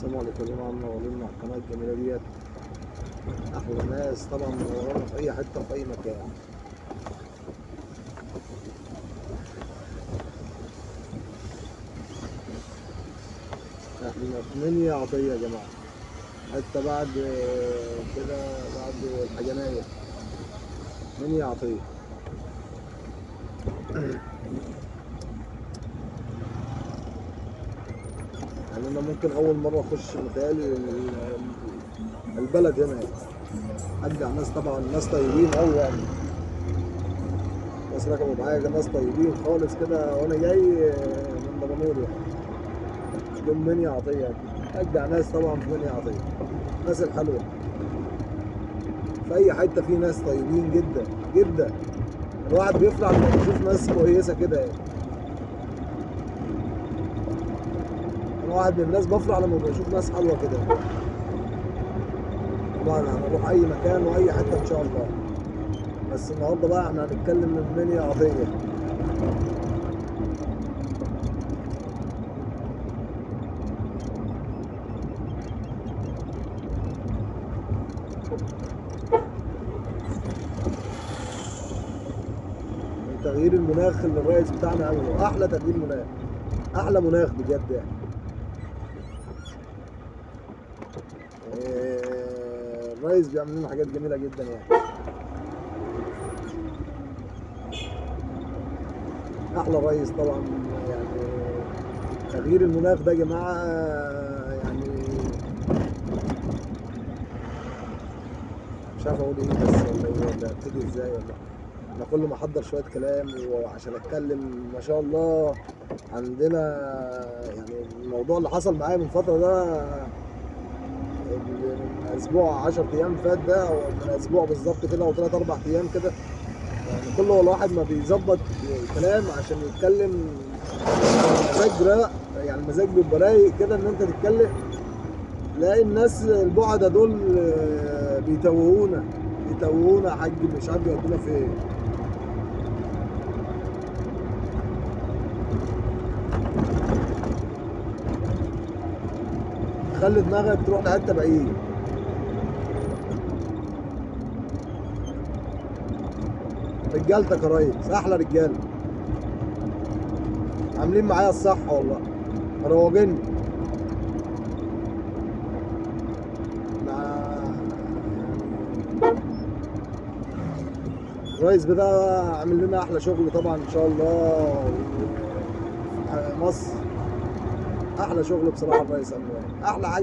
السلام عليكم يا جماعة، منورين على القناة الجميلة ديت. أحلى ناس طبعا منورانا في أي حتة في أي مكان. احنا في منيا عطية يا جماعة، حتة بعد كده بعد الحجناية. منيا عطية. يعني أنا ممكن أول مرة أخش متهيألي البلد هنا يعني. أرجع ناس طبعا، ناس طيبين أوي يعني. ناس ركبوا معايا ناس طيبين خالص كده وأنا جاي من دمنهور يعني. يوم منيا عطية يعني. أرجع ناس طبعا في منيا عطية، الناس الحلوة. في أي حتة في ناس طيبين جدا جدا. الواحد بيفرح لما يشوف ناس كويسة كده يعني. أنا واحد من الناس بفرح لما بشوف ناس حلوة كده. طبعا هنروح أي مكان وأي حتة إن شاء الله. بس النهارده بقى احنا هنتكلم من منيا عطية. تغيير المناخ اللي الرئيس بتاعنا عمله أحلى تغيير مناخ، أحلى مناخ بجد يعني. الرئيس بيعمل لنا حاجات جميلة جدا يعني. أحلى رئيس طبعا يعني. تغيير المناخ ده يا جماعة يعني مش عارف أقول إيه، بس ولا إيه، ولا أبتدي إزاي، ولا أنا كل ما أحضر شوية كلام وعشان أتكلم ما شاء الله. عندنا يعني الموضوع اللي حصل معايا من فترة ده، من اسبوع 10 ايام فات ده، او من اسبوع بالظبط كده، او 3 4 ايام كده. يعني كل هو الواحد ما بيظبط كلام عشان يتكلم مزاج رايق، يعني المزاج بيبقى رايق كده ان انت تتكلم، تلاقي الناس البعدة دول بيتوهونا بيتوهونا يا حاج، مش عارف يودونا فين. خلي دماغك تروح لحته بعيد. رجالتك يا ريس، احلى رجاله، عاملين معايا الصح والله، مروجيني مع الرئيس ده. عامل لنا احلى شغل طبعا ان شاء الله. مصر احلى شغل بصراحه الرئيس عمله، احلى حاجه.